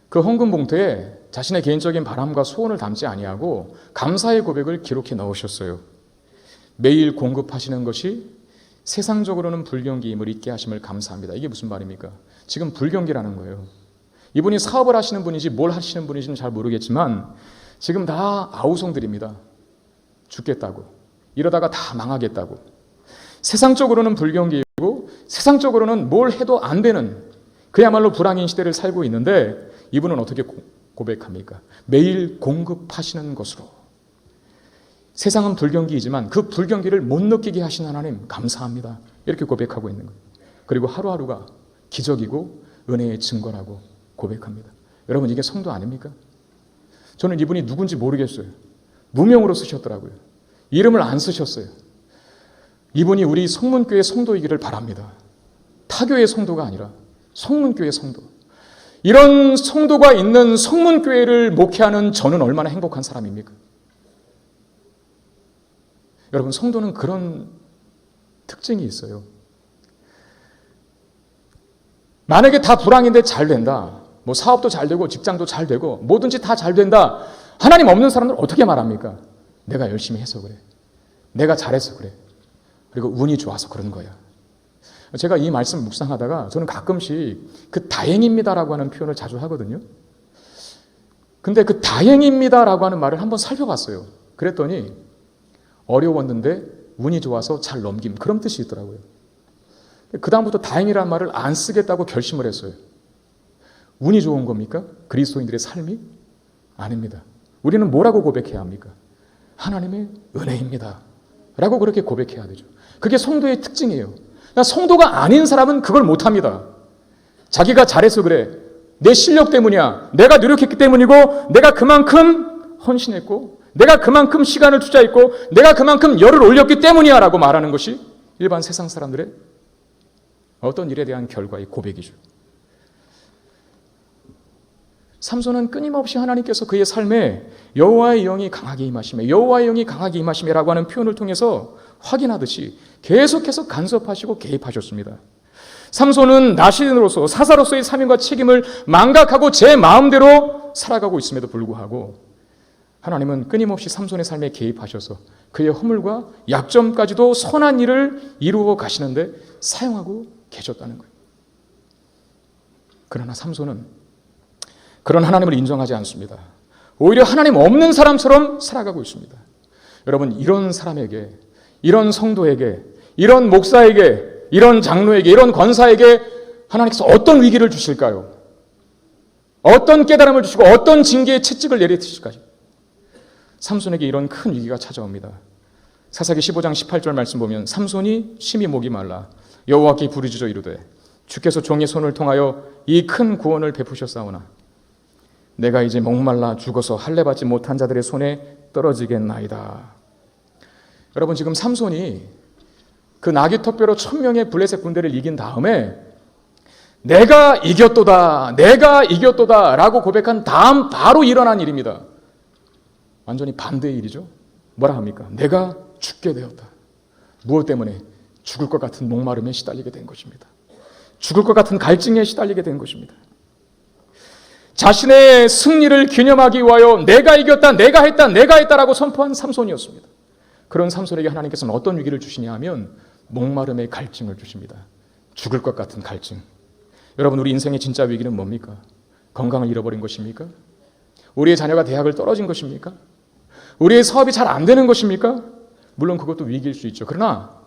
그 헌금 봉투에 자신의 개인적인 바람과 소원을 담지 아니하고 감사의 고백을 기록해 넣으셨어요. 매일 공급하시는 것이 세상적으로는 불경기임을 잊게 하심을 감사합니다. 이게 무슨 말입니까? 지금 불경기라는 거예요. 이분이 사업을 하시는 분인지 뭘 하시는 분인지는 잘 모르겠지만 지금 다 아우성들입니다. 죽겠다고. 이러다가 다 망하겠다고. 세상적으로는 불경기이고 세상적으로는 뭘 해도 안 되는 그야말로 불황인 시대를 살고 있는데 이분은 어떻게 고백합니까? 매일 공급하시는 것으로. 세상은 불경기이지만 그 불경기를 못 느끼게 하신 하나님 감사합니다. 이렇게 고백하고 있는 거예요. 그리고 하루하루가 기적이고 은혜의 증거라고 고백합니다. 여러분, 이게 성도 아닙니까? 저는 이분이 누군지 모르겠어요. 무명으로 쓰셨더라고요. 이름을 안 쓰셨어요. 이분이 우리 성문교회 성도이기를 바랍니다. 타교의 성도가 아니라 성문교회 성도. 이런 성도가 있는 성문교회를 목회하는 저는 얼마나 행복한 사람입니까? 여러분, 성도는 그런 특징이 있어요. 만약에 다 불황인데 잘 된다. 뭐 사업도 잘 되고 직장도 잘 되고 뭐든지 다 잘 된다. 하나님 없는 사람들 어떻게 말합니까? 내가 열심히 해서 그래. 내가 잘해서 그래. 그리고 운이 좋아서 그런 거야. 제가 이 말씀 묵상하다가 저는 가끔씩 그 다행입니다라고 하는 표현을 자주 하거든요. 근데 그 다행입니다라고 하는 말을 한번 살펴봤어요. 그랬더니 어려웠는데 운이 좋아서 잘 넘김, 그런 뜻이 있더라고요. 그 다음부터 다행이라는 말을 안 쓰겠다고 결심을 했어요. 운이 좋은 겁니까? 그리스도인들의 삶이? 아닙니다. 우리는 뭐라고 고백해야 합니까? 하나님의 은혜입니다 라고 그렇게 고백해야 되죠. 그게 성도의 특징이에요. 성도가 아닌 사람은 그걸 못합니다. 자기가 잘해서 그래. 내 실력 때문이야. 내가 노력했기 때문이고 내가 그만큼 헌신했고 내가 그만큼 시간을 투자했고 내가 그만큼 열을 올렸기 때문이야 라고 말하는 것이 일반 세상 사람들의 어떤 일에 대한 결과의 고백이죠. 삼손은 끊임없이 하나님께서 그의 삶에 여호와의 영이 강하게 임하시며 여호와의 영이 강하게 임하시며라고 하는 표현을 통해서 확인하듯이 계속해서 간섭하시고 개입하셨습니다. 삼손은 나시인으로서 사사로서의 사명과 책임을 망각하고 제 마음대로 살아가고 있음에도 불구하고 하나님은 끊임없이 삼손의 삶에 개입하셔서 그의 허물과 약점까지도 선한 일을 이루어 가시는데 사용하고 계셨다는 거예요. 그러나 삼손은 그런 하나님을 인정하지 않습니다. 오히려 하나님 없는 사람처럼 살아가고 있습니다. 여러분, 이런 사람에게, 이런 성도에게, 이런 목사에게, 이런 장로에게, 이런 권사에게 하나님께서 어떤 위기를 주실까요? 어떤 깨달음을 주시고 어떤 징계의 채찍을 내리실까요? 삼손에게 이런 큰 위기가 찾아옵니다. 사사기 15장 18절 말씀 보면 삼손이 심히 목이 말라 여호와께 부르짖어 이르되 주께서 종의 손을 통하여 이 큰 구원을 베푸셨사오나 내가 이제 목말라 죽어서 할례받지 못한 자들의 손에 떨어지겠나이다. 여러분, 지금 삼손이 그 나귀 턱뼈로 1000명의 블레셋 군대를 이긴 다음에 내가 이겼도다, 내가 이겼도다 라고 고백한 다음 바로 일어난 일입니다. 완전히 반대의 일이죠. 뭐라 합니까? 내가 죽게 되었다. 무엇 때문에? 죽을 것 같은 목마름에 시달리게 된 것입니다. 죽을 것 같은 갈증에 시달리게 된 것입니다. 자신의 승리를 기념하기 위하여 내가 이겼다, 내가 했다라고 선포한 삼손이었습니다. 그런 삼손에게 하나님께서는 어떤 위기를 주시냐 하면 목마름의 갈증을 주십니다. 죽을 것 같은 갈증. 여러분, 우리 인생의 진짜 위기는 뭡니까? 건강을 잃어버린 것입니까? 우리의 자녀가 대학을 떨어진 것입니까? 우리의 사업이 잘 안 되는 것입니까? 물론 그것도 위기일 수 있죠. 그러나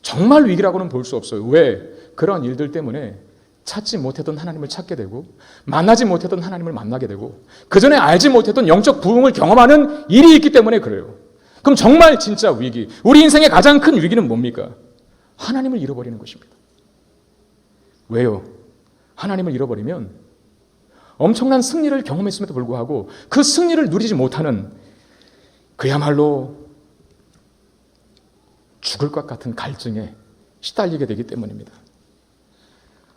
정말 위기라고는 볼 수 없어요. 왜? 그런 일들 때문에 찾지 못했던 하나님을 찾게 되고 만나지 못했던 하나님을 만나게 되고 그전에 알지 못했던 영적 부흥을 경험하는 일이 있기 때문에 그래요. 그럼 정말 진짜 위기, 우리 인생의 가장 큰 위기는 뭡니까? 하나님을 잃어버리는 것입니다. 왜요? 하나님을 잃어버리면 엄청난 승리를 경험했음에도 불구하고 그 승리를 누리지 못하는 그야말로 죽을 것 같은 갈증에 시달리게 되기 때문입니다.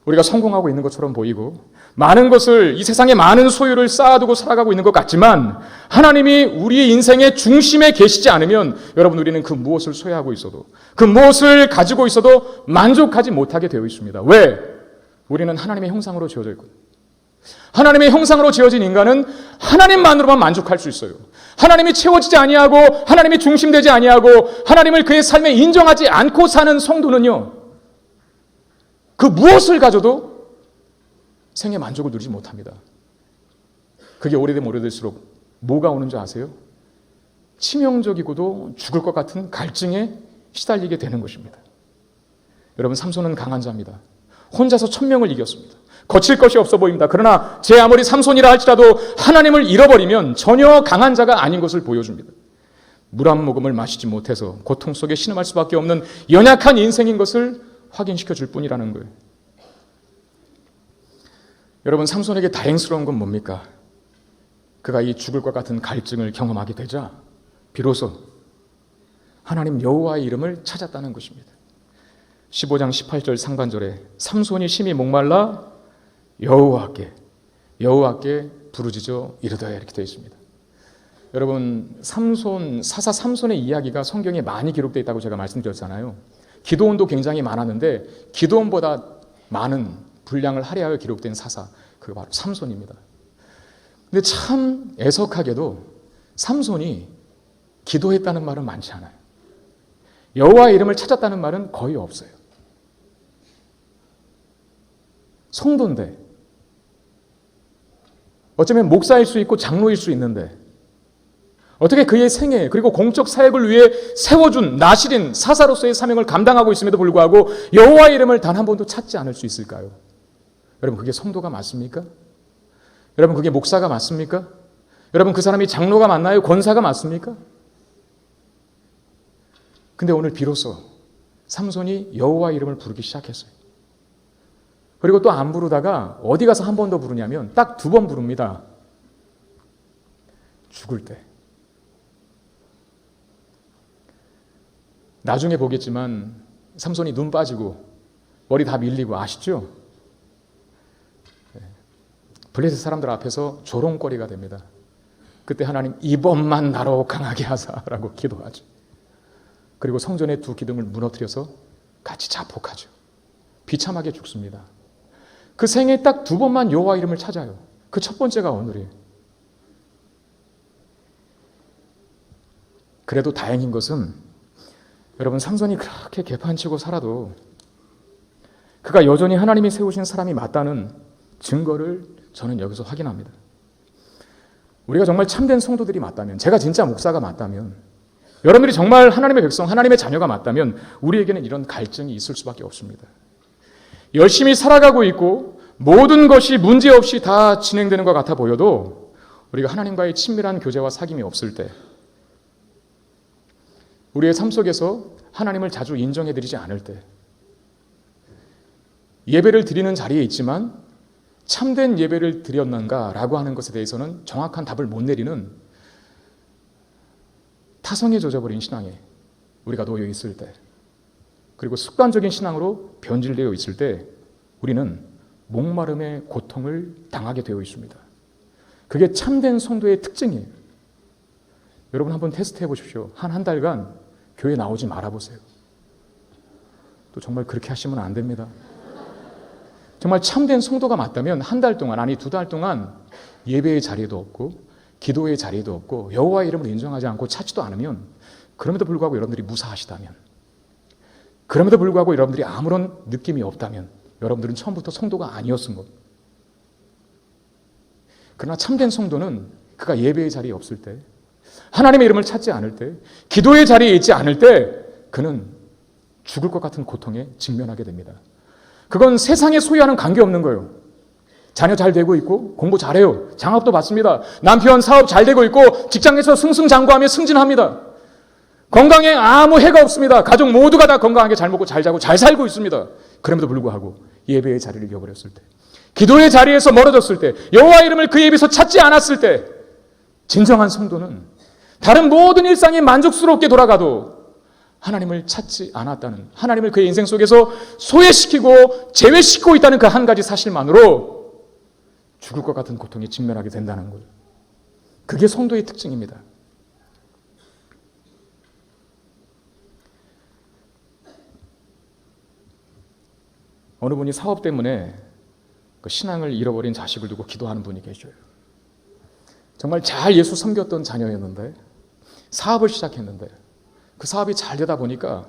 우리가 성공하고 있는 것처럼 보이고 많은 것을, 이 세상에 많은 소유를 쌓아두고 살아가고 있는 것 같지만 하나님이 우리의 인생의 중심에 계시지 않으면 여러분, 우리는 그 무엇을 소유하고 있어도, 그 무엇을 가지고 있어도 만족하지 못하게 되어 있습니다. 왜? 우리는 하나님의 형상으로 지어져 있거든요. 하나님의 형상으로 지어진 인간은 하나님만으로만 만족할 수 있어요. 하나님이 채워지지 아니하고 하나님이 중심되지 아니하고 하나님을 그의 삶에 인정하지 않고 사는 성도는요, 그 무엇을 가져도 생의 만족을 누리지 못합니다. 그게 오래되면 오래될수록 뭐가 오는 줄 아세요? 치명적이고도 죽을 것 같은 갈증에 시달리게 되는 것입니다. 여러분, 삼손은 강한 자입니다. 혼자서 1000명을 이겼습니다. 거칠 것이 없어 보입니다. 그러나 제 아무리 삼손이라 할지라도 하나님을 잃어버리면 전혀 강한 자가 아닌 것을 보여줍니다. 물 한 모금을 마시지 못해서 고통 속에 신음할 수밖에 없는 연약한 인생인 것을 확인시켜 줄 뿐이라는 거예요. 여러분, 삼손에게 다행스러운 건 뭡니까? 그가 이 죽을 것 같은 갈증을 경험하게 되자 비로소 하나님 여호와의 이름을 찾았다는 것입니다. 15장 18절 상반절에 삼손이 심히 목말라 여호와께 부르짖어 이르되 이렇게 되어 있습니다. 여러분, 사사 삼손의 이야기가 성경에 많이 기록되어 있다고 제가 말씀드렸잖아요. 기도원도 굉장히 많았는데 기도원보다 많은 분량을 할애하여 기록된 사사, 그거 바로 삼손입니다. 근데 참 애석하게도 삼손이 기도했다는 말은 많지 않아요. 여호와의 이름을 찾았다는 말은 거의 없어요. 성도인데, 어쩌면 목사일 수 있고 장로일 수 있는데 어떻게 그의 생애 그리고 공적 사역을 위해 세워준 나실인 사사로서의 사명을 감당하고 있음에도 불구하고 여호와의 이름을 단 한 번도 찾지 않을 수 있을까요? 여러분, 그게 성도가 맞습니까? 여러분, 그게 목사가 맞습니까? 여러분, 그 사람이 장로가 맞나요? 권사가 맞습니까? 근데 오늘 비로소 삼손이 여호와의 이름을 부르기 시작했어요. 그리고 또 안 부르다가 어디 가서 한 번 더 부르냐면 딱 2번 부릅니다. 죽을 때. 나중에 보겠지만 삼손이 눈 빠지고 머리 다 밀리고 아시죠? 블레셋 사람들 앞에서 조롱거리가 됩니다. 그때 하나님 이번만 나로 강하게 하사라고 기도하죠. 그리고 성전의 2 기둥을 무너뜨려서 같이 자폭하죠. 비참하게 죽습니다. 그 생에 딱 2번만 여호와 이름을 찾아요. 그 첫 번째가 오늘이에요. 그래도 다행인 것은 여러분, 삼손이 그렇게 개판치고 살아도 그가 여전히 하나님이 세우신 사람이 맞다는 증거를 저는 여기서 확인합니다. 우리가 정말 참된 성도들이 맞다면, 제가 진짜 목사가 맞다면, 여러분들이 정말 하나님의 백성, 하나님의 자녀가 맞다면 우리에게는 이런 갈증이 있을 수밖에 없습니다. 열심히 살아가고 있고 모든 것이 문제없이 다 진행되는 것 같아 보여도 우리가 하나님과의 친밀한 교제와 사귐이 없을 때, 우리의 삶 속에서 하나님을 자주 인정해드리지 않을 때, 예배를 드리는 자리에 있지만 참된 예배를 드렸는가라고 하는 것에 대해서는 정확한 답을 못 내리는 타성에 젖어버린 신앙에 우리가 놓여 있을 때, 그리고 습관적인 신앙으로 변질되어 있을 때 우리는 목마름의 고통을 당하게 되어 있습니다. 그게 참된 성도의 특징이에요. 여러분 한번 테스트 해보십시오. 한 달간 교회 나오지 말아보세요. 또 정말 그렇게 하시면 안 됩니다. 정말 참된 성도가 맞다면 한 달 동안, 아니 2달 동안 예배의 자리도 없고 기도의 자리도 없고 여호와의 이름을 인정하지 않고 찾지도 않으면, 그럼에도 불구하고 여러분들이 무사하시다면, 그럼에도 불구하고 여러분들이 아무런 느낌이 없다면 여러분들은 처음부터 성도가 아니었은 것. 그러나 참된 성도는 그가 예배의 자리에 없을 때, 하나님의 이름을 찾지 않을 때, 기도의 자리에 있지 않을 때 그는 죽을 것 같은 고통에 직면하게 됩니다. 그건 세상에 소유하는 관계없는 거예요. 자녀 잘 되고 있고 공부 잘해요. 장학도 받습니다. 남편 사업 잘 되고 있고 직장에서 승승장구하며 승진합니다. 건강에 아무 해가 없습니다. 가족 모두가 다 건강하게 잘 먹고 잘 자고 잘 살고 있습니다. 그럼에도 불구하고 예배의 자리를 잃어버렸을 때, 기도의 자리에서 멀어졌을 때, 여호와의 이름을 그 예배에서 찾지 않았을 때, 진정한 성도는 다른 모든 일상이 만족스럽게 돌아가도 하나님을 찾지 않았다는, 하나님을 그의 인생 속에서 소외시키고 제외시키고 있다는 그 한 가지 사실만으로 죽을 것 같은 고통에 직면하게 된다는 거예요. 그게 성도의 특징입니다. 어느 분이 사업 때문에 그 신앙을 잃어버린 자식을 두고 기도하는 분이 계셔요. 정말 잘 예수 섬겼던 자녀였는데 사업을 시작했는데 그 사업이 잘 되다 보니까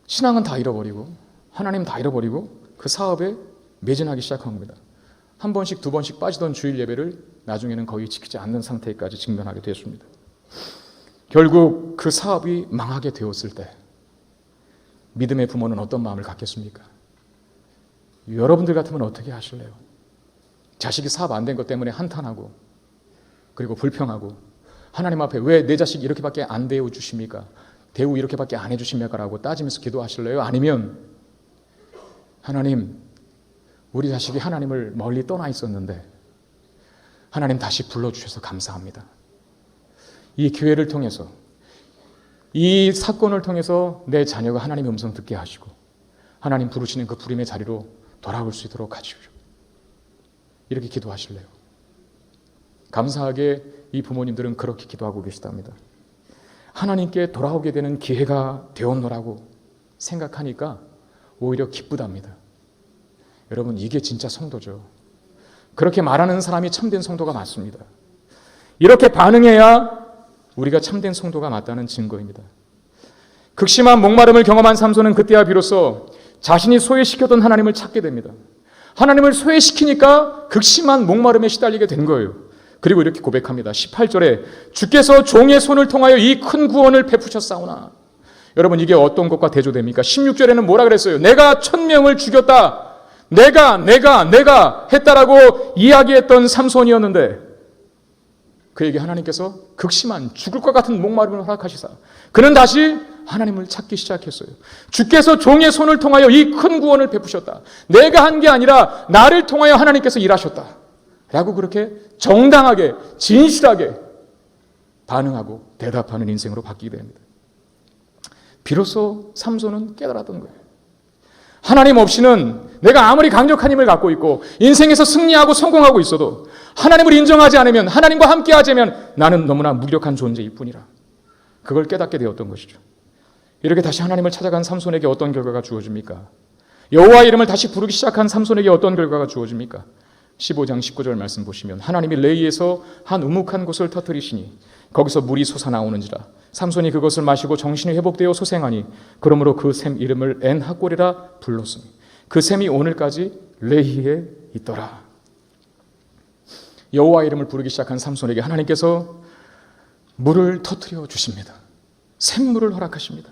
신앙은 다 잃어버리고 하나님 다 잃어버리고 그 사업에 매진하기 시작한 겁니다. 한 번씩 2번씩 빠지던 주일 예배를 나중에는 거의 지키지 않는 상태까지 직면하게 되었습니다. 결국 그 사업이 망하게 되었을 때 믿음의 부모는 어떤 마음을 갖겠습니까? 여러분들 같으면 어떻게 하실래요? 자식이 사업 안 된 것 때문에 한탄하고 그리고 불평하고 하나님 앞에 왜 내 자식 이렇게밖에 안 대우 주십니까? 대우 이렇게밖에 안 해주십니까? 라고 따지면서 기도하실래요? 아니면 하나님, 우리 자식이 하나님을 멀리 떠나 있었는데 하나님 다시 불러주셔서 감사합니다. 이 기회를 통해서, 이 사건을 통해서 내 자녀가 하나님의 음성 듣게 하시고 하나님 부르시는 그 부름의 자리로 돌아올 수 있도록 하십시오. 이렇게 기도하실래요? 감사하게 이 부모님들은 그렇게 기도하고 계시답니다. 하나님께 돌아오게 되는 기회가 되었노라고 생각하니까 오히려 기쁘답니다. 여러분, 이게 진짜 성도죠. 그렇게 말하는 사람이 참된 성도가 맞습니다. 이렇게 반응해야 우리가 참된 성도가 맞다는 증거입니다. 극심한 목마름을 경험한 삼손은 그때야 비로소 자신이 소외시켰던 하나님을 찾게 됩니다. 하나님을 소외시키니까 극심한 목마름에 시달리게 된 거예요. 그리고 이렇게 고백합니다. 18절에 주께서 종의 손을 통하여 이 큰 구원을 베푸셨사오나. 여러분, 이게 어떤 것과 대조됩니까? 16절에는 뭐라 그랬어요? 내가 1000명을 죽였다. 내가 했다라고 이야기했던 삼손이었는데 그에게 하나님께서 극심한 죽을 것 같은 목마름을 허락하시사 그는 다시 하나님을 찾기 시작했어요. 주께서 종의 손을 통하여 이 큰 구원을 베푸셨다. 내가 한 게 아니라 나를 통하여 하나님께서 일하셨다. 라고 그렇게 정당하게 진실하게 반응하고 대답하는 인생으로 바뀌게 됩니다. 비로소 삼손은 깨달았던 거예요. 하나님 없이는 내가 아무리 강력한 힘을 갖고 있고 인생에서 승리하고 성공하고 있어도 하나님을 인정하지 않으면, 하나님과 함께 하자면 나는 너무나 무력한 존재일 뿐이라. 그걸 깨닫게 되었던 것이죠. 이렇게 다시 하나님을 찾아간 삼손에게 어떤 결과가 주어집니까? 여호와의 이름을 다시 부르기 시작한 삼손에게 어떤 결과가 주어집니까? 15장 19절 말씀 보시면 하나님이 레이에서 한 우묵한 곳을 터뜨리시니 거기서 물이 솟아나오는지라. 삼손이 그것을 마시고 정신이 회복되어 소생하니 그러므로 그 샘 이름을 엔하골이라 불렀으니 그 샘이 오늘까지 레히에 있더라. 여호와의 이름을 부르기 시작한 삼손에게 하나님께서 물을 터뜨려 주십니다. 샘물을 허락하십니다.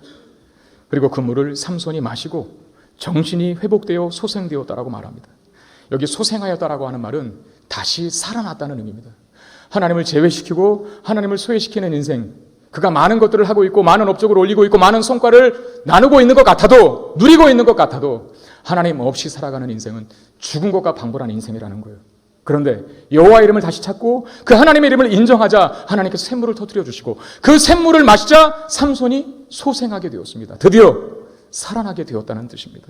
그리고 그 물을 삼손이 마시고 정신이 회복되어 소생되었다라고 말합니다. 여기 소생하였다라고 하는 말은 다시 살아났다는 의미입니다. 하나님을 제외시키고 하나님을 소외시키는 인생, 그가 많은 것들을 하고 있고 많은 업적을 올리고 있고 많은 성과를 나누고 있는 것 같아도, 누리고 있는 것 같아도 하나님 없이 살아가는 인생은 죽은 것과 방불한 인생이라는 거예요. 그런데 여호와의 이름을 다시 찾고 그 하나님의 이름을 인정하자 하나님께서 샘물을 터뜨려 주시고 그 샘물을 마시자 삼손이 소생하게 되었습니다. 드디어 살아나게 되었다는 뜻입니다.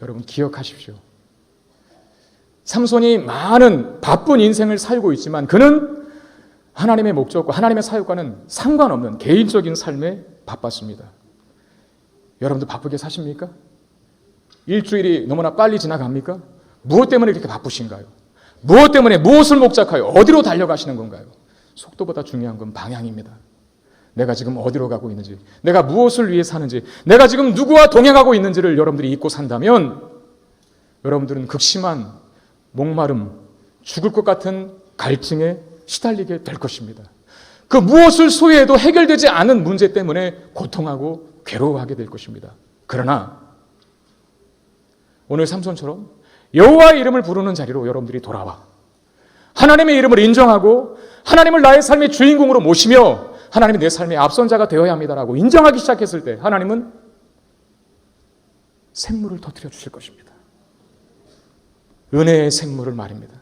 여러분 기억하십시오. 삼손이 많은 바쁜 인생을 살고 있지만 그는 하나님의 목적과 하나님의 사역과는 상관없는 개인적인 삶에 바빴습니다. 여러분도 바쁘게 사십니까? 일주일이 너무나 빨리 지나갑니까? 무엇 때문에 이렇게 바쁘신가요? 무엇 때문에 무엇을 목적하여 어디로 달려가시는 건가요? 속도보다 중요한 건 방향입니다. 내가 지금 어디로 가고 있는지, 내가 무엇을 위해 사는지, 내가 지금 누구와 동행하고 있는지를 여러분들이 잊고 산다면 여러분들은 극심한 목마름, 죽을 것 같은 갈증에 시달리게 될 것입니다. 그 무엇을 소유해도 해결되지 않은 문제 때문에 고통하고 괴로워하게 될 것입니다. 그러나 오늘 삼손처럼 여호와의 이름을 부르는 자리로 여러분들이 돌아와 하나님의 이름을 인정하고 하나님을 나의 삶의 주인공으로 모시며 하나님이 내 삶의 앞선 자가 되어야 합니다라고 인정하기 시작했을 때 하나님은 샘물을 터뜨려 주실 것입니다. 은혜의 샘물을 말입니다.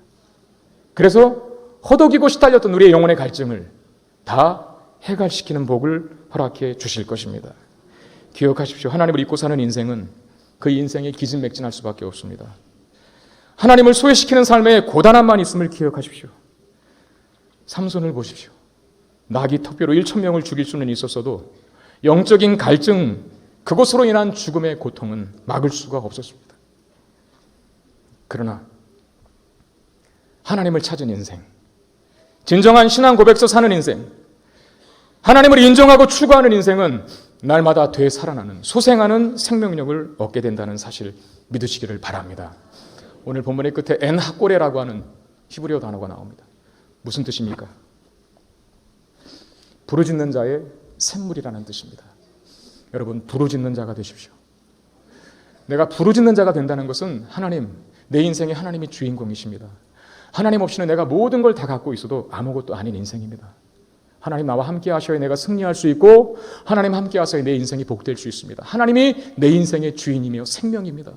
그래서 허덕이고 시달렸던 우리의 영혼의 갈증을 다 해갈시키는 복을 허락해 주실 것입니다. 기억하십시오. 하나님을 잊고 사는 인생은 그 인생에 기진맥진할 수밖에 없습니다. 하나님을 소외시키는 삶에 고단함만 있음을 기억하십시오. 삼손을 보십시오. 나귀 턱뼈로 1,000명을 죽일 수는 있었어도 영적인 갈증, 그것으로 인한 죽음의 고통은 막을 수가 없었습니다. 그러나 하나님을 찾은 인생, 진정한 신앙 고백서 사는 인생, 하나님을 인정하고 추구하는 인생은 날마다 되살아나는, 소생하는 생명력을 얻게 된다는 사실 믿으시기를 바랍니다. 오늘 본문의 끝에 엔하꼬레라고 하는 히브리어 단어가 나옵니다. 무슨 뜻입니까? 부르짖는 자의 샘물이라는 뜻입니다. 여러분, 부르짖는 자가 되십시오. 내가 부르짖는 자가 된다는 것은 하나님, 내 인생에 하나님이 주인공이십니다. 하나님 없이는 내가 모든 걸 다 갖고 있어도 아무것도 아닌 인생입니다. 하나님 나와 함께 하셔야 내가 승리할 수 있고 하나님 함께 하셔야 내 인생이 복될 수 있습니다. 하나님이 내 인생의 주인이며 생명입니다.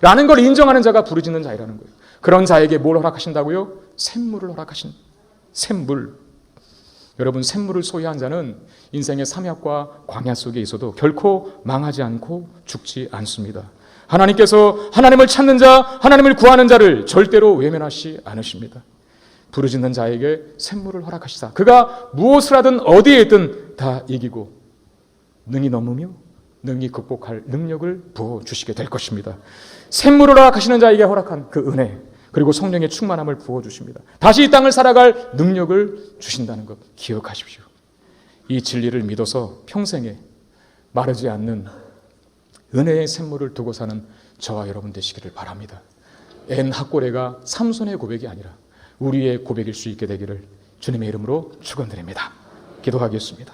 라는 걸 인정하는 자가 부르짖는 자이라는 거예요. 그런 자에게 뭘 허락하신다고요? 샘물을 허락하신 샘물. 여러분, 샘물을 소유한 자는 인생의 삼약과 광야 속에 있어도 결코 망하지 않고 죽지 않습니다. 하나님께서 하나님을 찾는 자, 하나님을 구하는 자를 절대로 외면하시 않으십니다. 부르짖는 자에게 샘물을 허락하시사 그가 무엇을 하든 어디에 있든 다 이기고 능히 넘으며 능히 극복할 능력을 부어주시게 될 것입니다. 샘물을 허락하시는 자에게 허락한 그 은혜, 그리고 성령의 충만함을 부어주십니다. 다시 이 땅을 살아갈 능력을 주신다는 것 기억하십시오. 이 진리를 믿어서 평생에 마르지 않는 은혜의 샘물을 두고 사는 저와 여러분 되시기를 바랍니다. 엔하꼬레가 삼손의 고백이 아니라 우리의 고백일 수 있게 되기를 주님의 이름으로 축원드립니다. 기도하겠습니다.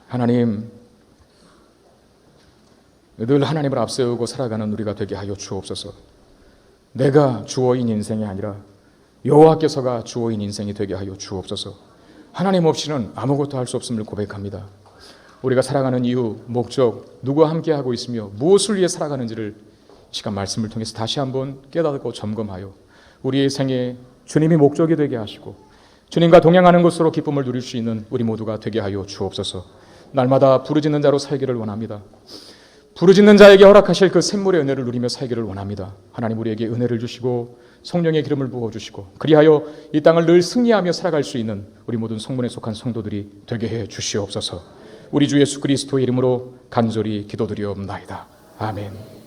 하나님, 늘 하나님을 앞세우고 살아가는 우리가 되게 하여 주옵소서. 내가 주어인 인생이 아니라 여호와께서가 주어인 인생이 되게 하여 주옵소서. 하나님 없이는 아무것도 할 수 없음을 고백합니다. 우리가 살아가는 이유, 목적, 누구와 함께하고 있으며 무엇을 위해 살아가는지를 시간 말씀을 통해서 다시 한번 깨닫고 점검하여 우리의 생에 주님이 목적이 되게 하시고 주님과 동행하는 것으로 기쁨을 누릴 수 있는 우리 모두가 되게 하여 주옵소서. 날마다 부르짖는 자로 살기를 원합니다. 부르짖는 자에게 허락하실 그 샘물의 은혜를 누리며 살기를 원합니다. 하나님 우리에게 은혜를 주시고 성령의 기름을 부어주시고 그리하여 이 땅을 늘 승리하며 살아갈 수 있는 우리 모든 성문에 속한 성도들이 되게 해 주시옵소서. 우리 주 예수 그리스도의 이름으로 간절히 기도드리옵나이다. 아멘.